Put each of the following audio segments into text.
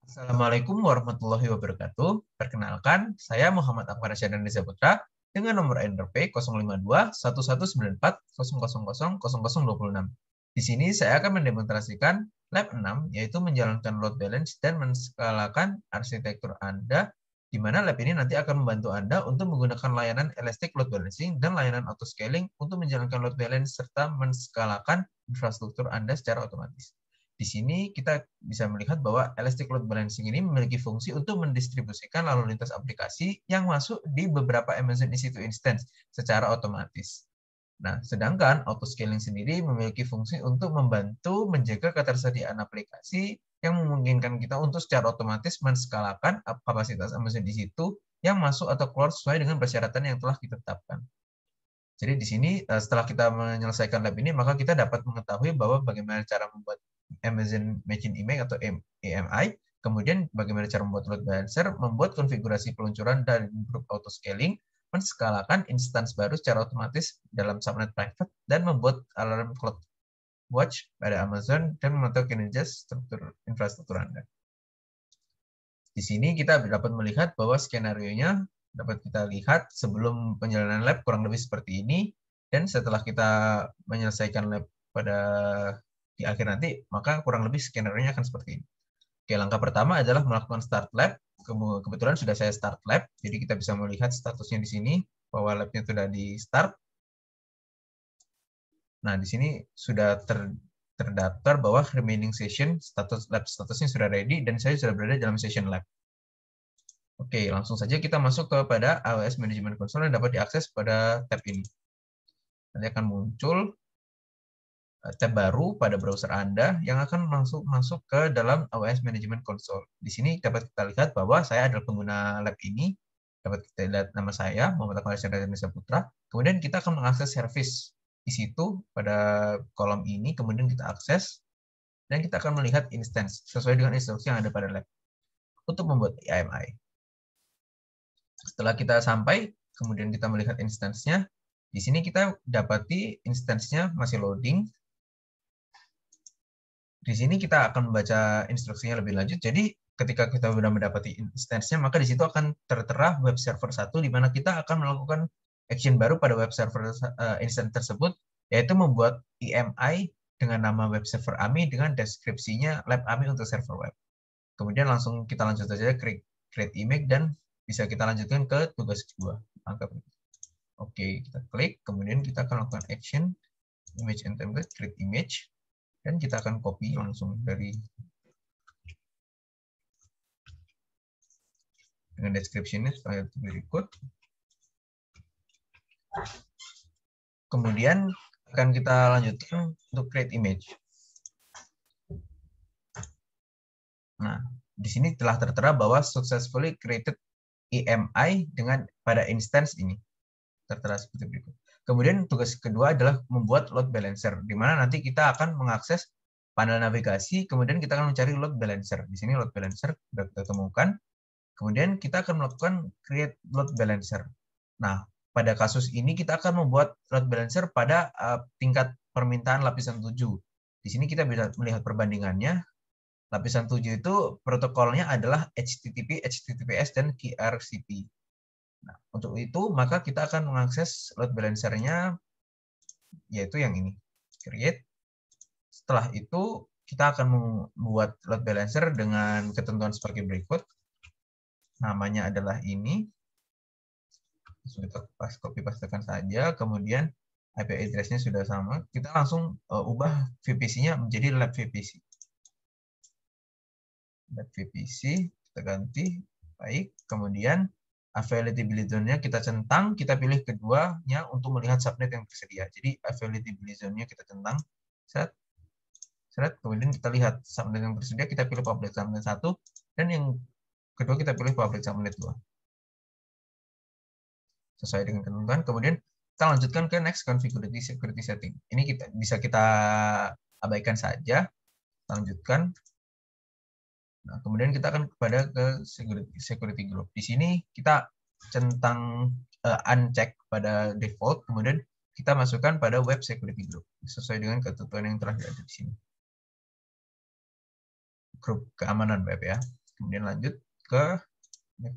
Assalamualaikum warahmatullahi wabarakatuh. Perkenalkan, saya Muhammad Akbar Syahdan Reza Putra dengan nomor NRP 052 1194 00000026. Di sini saya akan mendemonstrasikan lab 6, yaitu menjalankan load balance dan menskalakan arsitektur Anda, di mana lab ini nanti akan membantu Anda untuk menggunakan layanan elastic load balancing dan layanan auto scaling untuk menjalankan load balance serta menskalakan infrastruktur Anda secara otomatis. Di sini kita bisa melihat bahwa elastic load balancing ini memiliki fungsi untuk mendistribusikan lalu lintas aplikasi yang masuk di beberapa Amazon EC2 instance secara otomatis. Nah, sedangkan auto scaling sendiri memiliki fungsi untuk membantu menjaga ketersediaan aplikasi yang memungkinkan kita untuk secara otomatis menskalakan kapasitas Amazon EC2 yang masuk atau keluar sesuai dengan persyaratan yang telah kita tetapkan. Jadi di sini setelah kita menyelesaikan lab ini, maka kita dapat mengetahui bahwa bagaimana cara membuat Amazon Machine Image atau AMI, kemudian bagaimana cara membuat load balancer, membuat konfigurasi peluncuran dari grup auto scaling, menskalakan instance baru secara otomatis dalam subnet private, dan membuat alarm cloud watch pada Amazon dan memantau kinerja infrastruktur Anda. Di sini kita dapat melihat bahwa skenario-nya dapat kita lihat sebelum penjalanan lab kurang lebih seperti ini, dan setelah kita menyelesaikan lab pada di akhir nanti, maka kurang lebih skenario-nya akan seperti ini. Oke, langkah pertama adalah melakukan start lab. Kebetulan sudah saya start lab, jadi kita bisa melihat statusnya di sini, bahwa labnya sudah di start. Nah, di sini sudah terdaftar bahwa remaining session lab statusnya sudah ready dan saya sudah berada dalam session lab. Oke, langsung saja kita masuk kepada AWS Management Console yang dapat diakses pada tab ini. Nanti akan muncul tab baru pada browser Anda yang akan langsung masuk ke dalam AWS Management Console. Di sini dapat kita lihat bahwa saya adalah pengguna lab ini. Dapat kita lihat nama saya, Muhammad Akbar Syahdan Reza Putra. Kemudian kita akan mengakses service di situ pada kolom ini, kemudian kita akses dan kita akan melihat instance sesuai dengan instruksi yang ada pada lab untuk membuat AMI. Setelah kita sampai, kemudian kita melihat instance-nya. Di sini kita dapati instance-nya masih loading. Di sini kita akan membaca instruksinya lebih lanjut. Jadi ketika kita sudah mendapati instance-nya, maka di situ akan tertera web server 1, di mana kita akan melakukan action baru pada web server instance tersebut, yaitu membuat EMI dengan nama web server AMI dengan deskripsinya lab AMI untuk server web. Kemudian langsung kita lanjut saja create image dan bisa kita lanjutkan ke tugas kedua. Oke, kita klik, kemudian kita akan lakukan action image and template create image dan kita akan copy langsung dari dengan description-nya sebagai berikut. Kemudian akan kita lanjutkan untuk create image. Nah, di sini telah tertera bahwa successfully created EMI dengan pada instance ini. Tertera seperti berikut. Kemudian tugas kedua adalah membuat load balancer, di mana nanti kita akan mengakses panel navigasi, kemudian kita akan mencari load balancer. Di sini load balancer sudah kita temukan. Kemudian kita akan melakukan create load balancer. Nah, pada kasus ini kita akan membuat load balancer pada tingkat permintaan lapisan 7. Di sini kita bisa melihat perbandingannya. Lapisan 7 itu protokolnya adalah HTTP, HTTPS, dan gRCP. Nah, untuk itu, maka kita akan mengakses load balancer-nya, yaitu yang ini, create. Setelah itu, kita akan membuat load balancer dengan ketentuan seperti berikut. Namanya adalah ini. Sudah copy pastekan saja, kemudian IP address-nya sudah sama. Kita langsung ubah VPC-nya menjadi lab VPC. Lab VPC, kita ganti. Baik, kemudian availability zone-nya kita centang, kita pilih keduanya untuk melihat subnet yang tersedia. Jadi availability zone-nya kita centang, set, kemudian kita lihat subnet yang tersedia, kita pilih public subnet 1, dan yang kedua kita pilih public subnet 2. Sesuai dengan ketentuan, kemudian kita lanjutkan ke next configurity security setting. Ini bisa kita abaikan saja, kita lanjutkan. Nah, kemudian kita akan kepada ke security group. Di sini kita centang uncheck pada default, kemudian kita masukkan pada web security group sesuai dengan ketentuan yang telah ada di sini. Grup keamanan web ya. Kemudian lanjut ke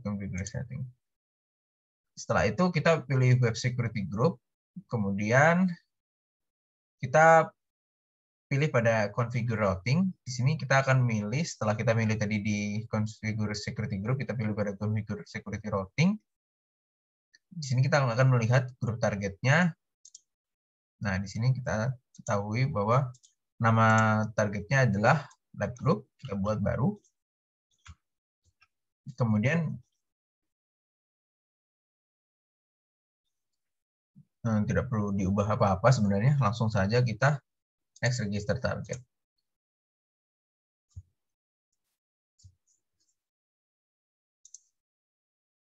configure setting. Setelah itu kita pilih web security group, kemudian kita pilih pada configure routing. Di sini kita akan milih, setelah kita milih tadi di configure security group, kita pilih pada configure security routing. Di sini kita akan melihat grup targetnya. Nah, di sini kita ketahui bahwa nama targetnya adalah lab group, kita buat baru. Kemudian tidak perlu diubah apa-apa sebenarnya, langsung saja kita next register target.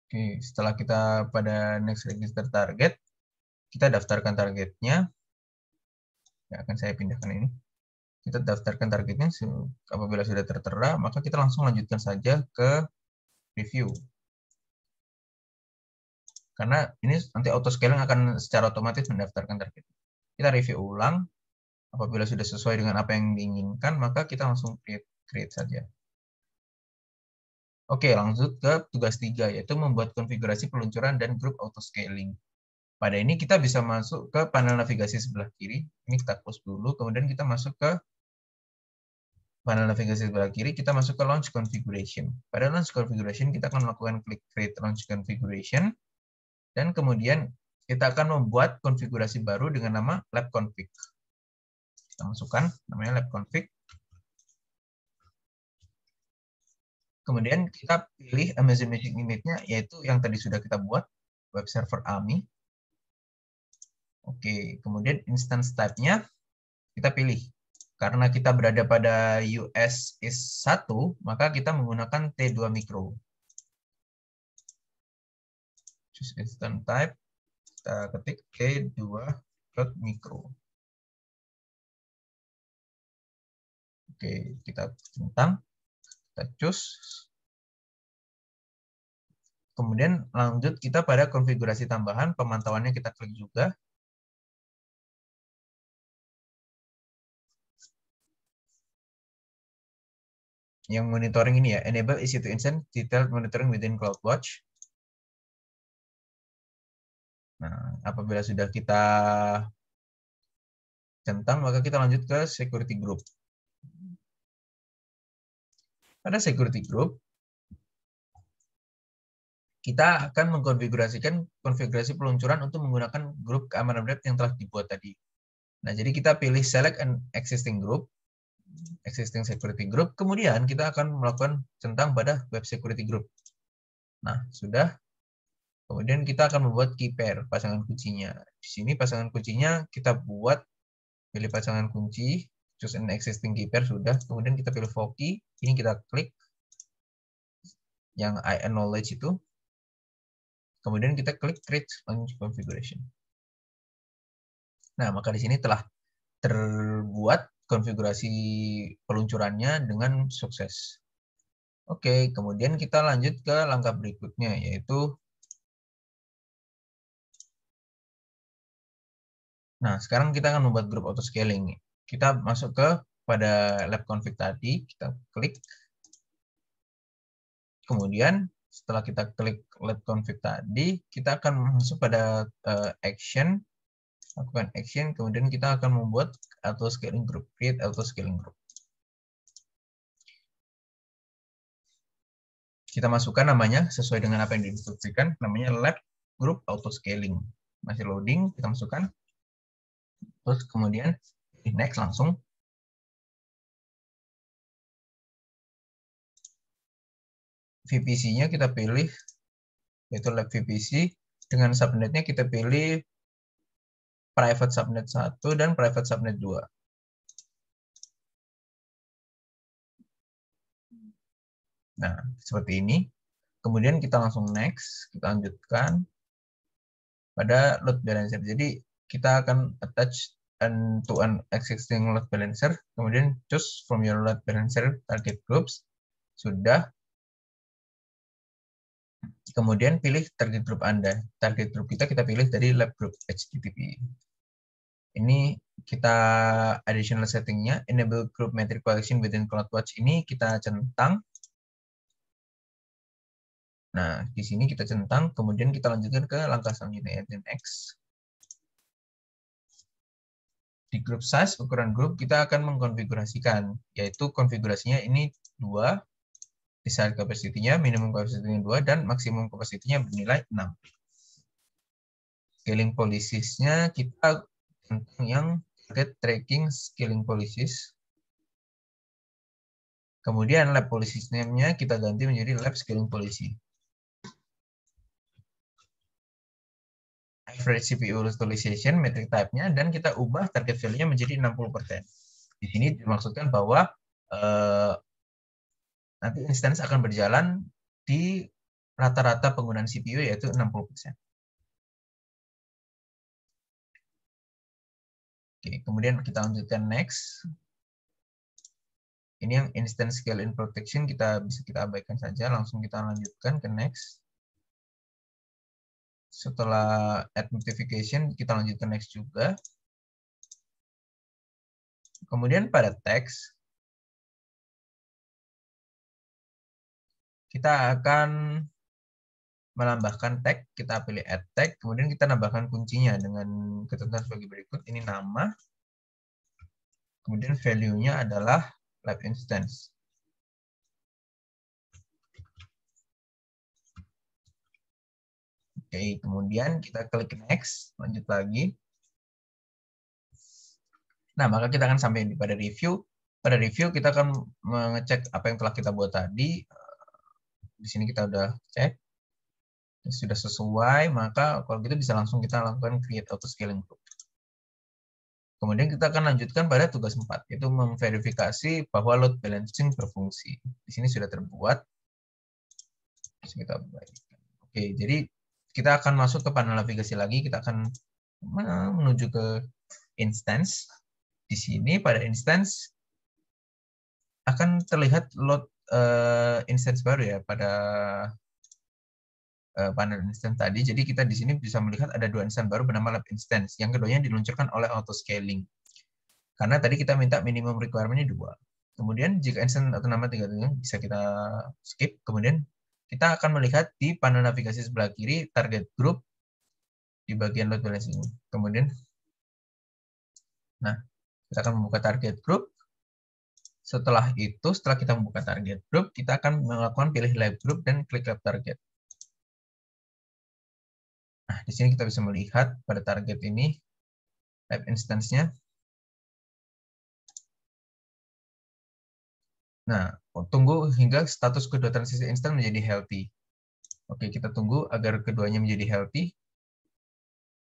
Oke, setelah kita pada next register target, kita daftarkan targetnya. Ya, akan saya pindahkan ini. Kita daftarkan targetnya, apabila sudah tertera, maka kita langsung lanjutkan saja ke review. Karena ini nanti auto scaling akan secara otomatis mendaftarkan target. Kita review ulang, apabila sudah sesuai dengan apa yang diinginkan, maka kita langsung create saja. Oke, lanjut ke tugas 3, yaitu membuat konfigurasi peluncuran dan grup auto scaling. Pada ini kita bisa masuk ke panel navigasi sebelah kiri. Ini kita close dulu, kemudian kita masuk ke panel navigasi sebelah kiri, kita masuk ke launch configuration. Pada launch configuration, kita akan melakukan klik create launch configuration, dan kemudian kita akan membuat konfigurasi baru dengan nama lab config. Kita masukkan namanya lab config. Kemudian kita pilih Amazon Magic Unit-nya, yaitu yang tadi sudah kita buat, web server AMI. Oke, kemudian instance type-nya kita pilih. Karena kita berada pada US is 1, maka kita menggunakan T2 micro. Choose instance type, kita ketik T2.micro. Oke, kita centang, kita choose. Kemudian lanjut kita pada konfigurasi tambahan, pemantauannya kita klik juga. Yang monitoring ini ya, enable EC2 instance detailed monitoring within CloudWatch. Nah, apabila sudah kita centang, maka kita lanjut ke security group. Pada security group, kita akan mengkonfigurasikan konfigurasi peluncuran untuk menggunakan grup keamanan web yang telah dibuat tadi. Nah, jadi kita pilih select an existing group, existing security group, kemudian kita akan melakukan centang pada web security group. Nah, sudah. Kemudian kita akan membuat key pair, pasangan kuncinya. Di sini pasangan kuncinya kita buat, pilih pasangan kunci, choose an existing key pair, sudah. Kemudian kita pilih for key, ini kita klik yang I acknowledge itu. Kemudian kita klik create launch configuration. Nah, maka di sini telah terbuat konfigurasi peluncurannya dengan sukses. Oke, kemudian kita lanjut ke langkah berikutnya, yaitu nah, sekarang kita akan membuat grup auto scaling. Kita masuk ke pada lab config tadi, kita klik. Kemudian setelah kita klik lab config tadi, kita akan masuk pada action, lakukan action, kemudian kita akan membuat auto scaling group, create auto scaling group. Kita masukkan namanya sesuai dengan apa yang diinstruksikan, namanya lab group auto scaling. Masih loading, kita masukkan. Terus kemudian next langsung. VPC-nya kita pilih, yaitu lab VPC. Dengan subnetnya kita pilih private subnet 1 dan private subnet 2. Nah, seperti ini. Kemudian kita langsung next, kita lanjutkan pada load balancer. Jadi kita akan attach to an existing load balancer, kemudian choose from your load balancer target groups. Sudah. Kemudian pilih target group Anda. Target group kita pilih dari lab group HTTP. Ini kita additional settingnya, enable group metric collection within CloudWatch ini kita centang. Nah, di sini kita centang, kemudian kita lanjutkan ke langkah selanjutnya, yaitu next. Di group size, ukuran grup, kita akan mengkonfigurasikan, yaitu konfigurasinya ini 2, desired capacity-nya, minimum capacity-nya 2, dan maksimum capacity-nya bernilai 6. Scaling policies-nya kita tentang yang target tracking scaling policies. Kemudian lab policy name-nya kita ganti menjadi lab scaling policy. Average CPU utilization, metric type-nya, dan kita ubah target value-nya menjadi 60%. Di sini dimaksudkan bahwa nanti instance akan berjalan di rata-rata penggunaan CPU yaitu 60%. Oke, kemudian kita lanjutkan next. Ini yang instance scale in protection kita bisa kita abaikan saja, langsung kita lanjutkan ke next. Setelah add notification kita lanjut ke next juga. Kemudian pada teks kita akan menambahkan tag, kita pilih add tag, kemudian kita nambahkan kuncinya dengan ketentuan sebagai berikut. Ini nama, kemudian value-nya adalah lab instance. Oke, kemudian kita klik next, lanjut lagi. Nah, maka kita akan sampai pada review. Pada review kita akan mengecek apa yang telah kita buat tadi. Di sini kita udah cek. Sudah sesuai, maka kalau gitu bisa langsung kita lakukan create auto scaling group. Kemudian kita akan lanjutkan pada tugas 4, yaitu memverifikasi bahwa load balancing berfungsi. Di sini sudah terbuat. Kita Oke, jadi kita akan masuk ke panel navigasi lagi. Kita akan menuju ke instance. Di sini pada instance akan terlihat load instance baru ya pada panel instance tadi. Jadi kita di sini bisa melihat ada 2 instance baru bernama lab instance. Yang keduanya diluncurkan oleh auto scaling. Karena tadi kita minta minimum requirement-nya 2. Kemudian jika instance atau nama 3 bisa kita skip. Kemudian kita akan melihat di panel navigasi sebelah kiri target group di bagian load balancing. Kemudian nah, kita akan membuka target group. Setelah itu, setelah kita membuka target group, kita akan melakukan pilih lab group dan klik lab target. Nah, di sini kita bisa melihat pada target ini lab instance-nya. Nah, tunggu hingga status kedua transisi instance menjadi healthy. Oke, kita tunggu agar keduanya menjadi healthy.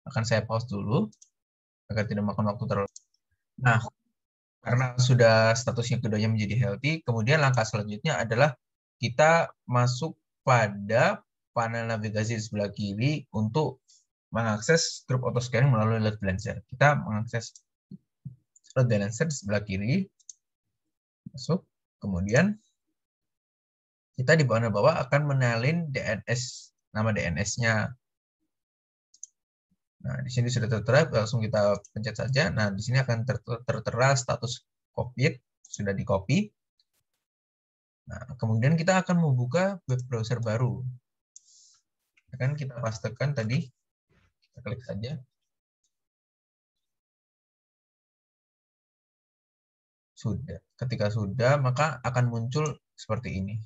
Akan saya pause dulu agar tidak makan waktu terlalu. Nah, karena sudah statusnya keduanya menjadi healthy, kemudian langkah selanjutnya adalah kita masuk pada panel navigasi di sebelah kiri untuk mengakses grup auto scaling melalui load balancer. Kita mengakses load balancer di sebelah kiri, masuk, kemudian kita di bawah akan menalin DNS, nama DNS-nya. Nah, di sini sudah tertera, langsung kita pencet saja. Nah, di sini akan tertera status copied, sudah di copy. Nah, kemudian kita akan membuka web browser baru. Akan kita pastekan tadi, kita klik saja. Sudah. Ketika sudah, maka akan muncul seperti ini.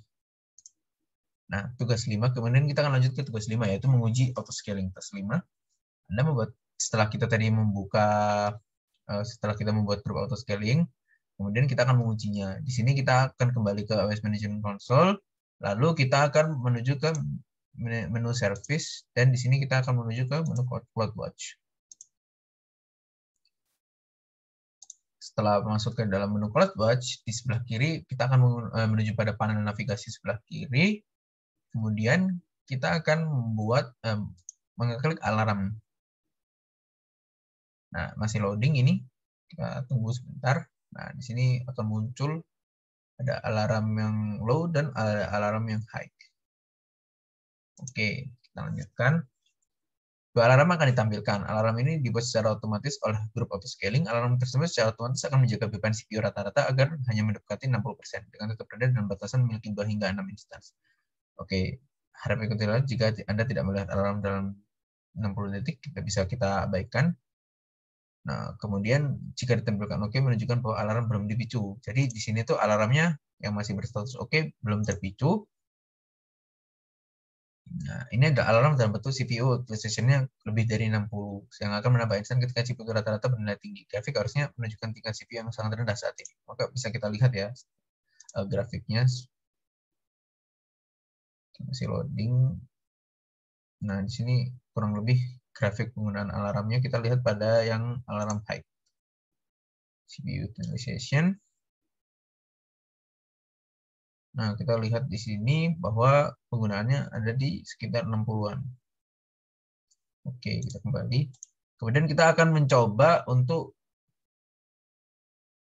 Nah, tugas 5, kemudian kita akan lanjut ke tugas 5, yaitu menguji auto scaling. Tugas 5, Anda membuat, setelah kita tadi setelah kita membuat grup auto scaling, kemudian kita akan mengujinya. Di sini kita akan kembali ke OS Management Console, lalu kita akan menuju ke menu service, dan di sini kita akan menuju ke menu CloudWatch. Setelah masuk ke dalam menu CloudWatch, di sebelah kiri kita akan menuju pada panel navigasi sebelah kiri. Kemudian kita akan membuat mengeklik alarm. Nah, masih loading ini. Kita tunggu sebentar. Nah, di sini akan muncul ada alarm yang low dan alarm yang high. Oke, kita lanjutkan. Dua alarm akan ditampilkan. Alarm ini dibuat secara otomatis oleh grup auto scaling. Alarm tersebut secara otomatis akan menjaga beban CPU rata-rata agar hanya mendekati 60% dengan tetap berada dalam batasan memiliki 2 hingga 6 instansi. Oke, harap ikutilah jika Anda tidak melihat alarm dalam 60 detik, bisa kita abaikan. Nah, kemudian jika ditampilkan oke menunjukkan bahwa alarm belum dipicu. Jadi di sini tuh alarmnya yang masih berstatus oke belum terpicu. Nah, ini ada alarm dalam bentuk CPU utilization-nya lebih dari 60 yang akan menambah instan ketika CPU rata-rata bernilai tinggi. Grafik harusnya menunjukkan tingkat CPU yang sangat rendah saat ini. Maka bisa kita lihat ya grafiknya. Masih loading. Nah, di sini kurang lebih grafik penggunaan alarmnya kita lihat pada yang alarm high. CPU utilization. Nah, kita lihat di sini bahwa penggunaannya ada di sekitar 60-an. Oke, kita kembali. Kemudian kita akan mencoba untuk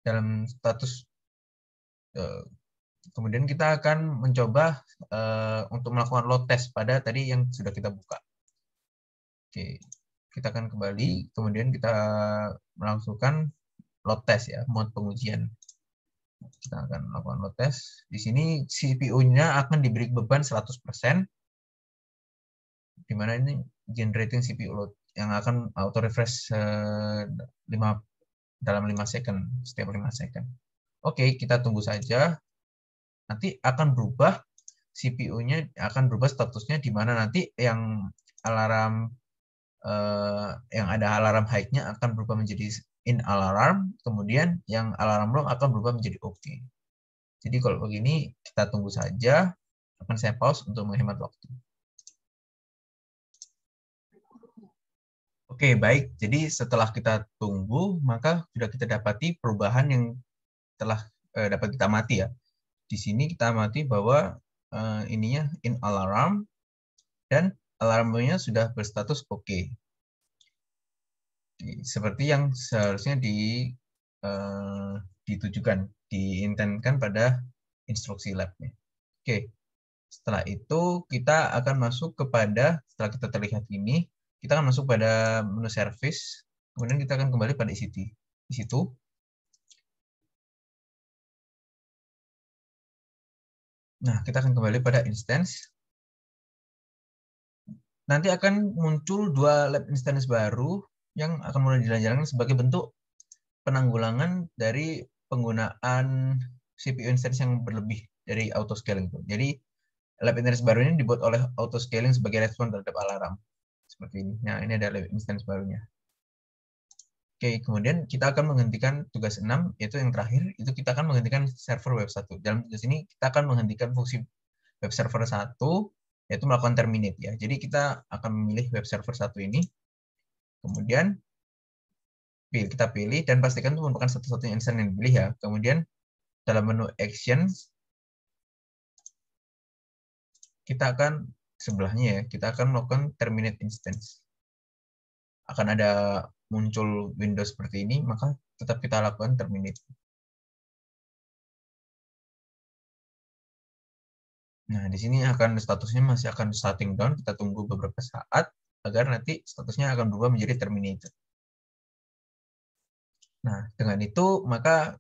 dalam status kemudian kita akan mencoba untuk melakukan load test pada tadi yang sudah kita buka. Oke, kita akan kembali, kemudian kita melangsungkan load test ya, mode pengujian. Kita akan melakukan load test. Di sini CPU-nya akan diberi beban 100%, di mana ini generating CPU load yang akan auto refresh dalam 5 second, setiap 5 second. Oke, kita tunggu saja. Nanti akan berubah, CPU-nya akan berubah statusnya, di mana nanti yang alarm yang ada alarm high-nya akan berubah menjadi in alarm, kemudian yang alarm low akan berubah menjadi oke. Jadi kalau begini kita tunggu saja, akan saya pause untuk menghemat waktu. Oke, baik. Jadi setelah kita tunggu, maka sudah kita dapati perubahan yang telah dapat kita amati ya. Di sini kita amati bahwa ininya in alarm dan alarmnya sudah berstatus oke. Seperti yang seharusnya ditujukan, diintenkan pada instruksi labnya. Oke, setelah itu kita akan masuk kepada, setelah kita terlihat ini, kita akan masuk pada menu service, kemudian kita akan kembali pada ICT. Di situ, nah kita akan kembali pada instance. Nanti akan muncul 2 lab instance baru yang akan mulai dijalankan sebagai bentuk penanggulangan dari penggunaan CPU instance yang berlebih dari auto scaling. Jadi lab instance baru ini dibuat oleh auto scaling sebagai respon terhadap alarm. Seperti ini. Nah, ini ada lab instance barunya. Oke, kemudian kita akan menghentikan tugas 6, yaitu yang terakhir, itu kita akan menghentikan server web 1. Dalam tugas ini kita akan menghentikan fungsi web server 1, yaitu melakukan terminate ya. Jadi kita akan memilih web server 1 ini, kemudian kita pilih dan pastikan itu merupakan satu-satunya instance yang dipilih ya. Kemudian dalam menu actions kita akan sebelahnya ya, kita akan melakukan terminate instance. Akan ada muncul Windows seperti ini, maka tetap kita lakukan terminate. Nah, di sini akan statusnya masih akan shutting down, kita tunggu beberapa saat agar nanti statusnya akan berubah menjadi terminated. Nah, dengan itu maka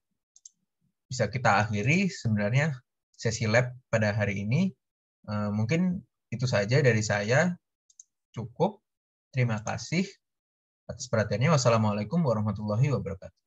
bisa kita akhiri sebenarnya sesi lab pada hari ini. Mungkin itu saja dari saya. Cukup. Terima kasih atas perhatiannya. Wassalamualaikum warahmatullahi wabarakatuh.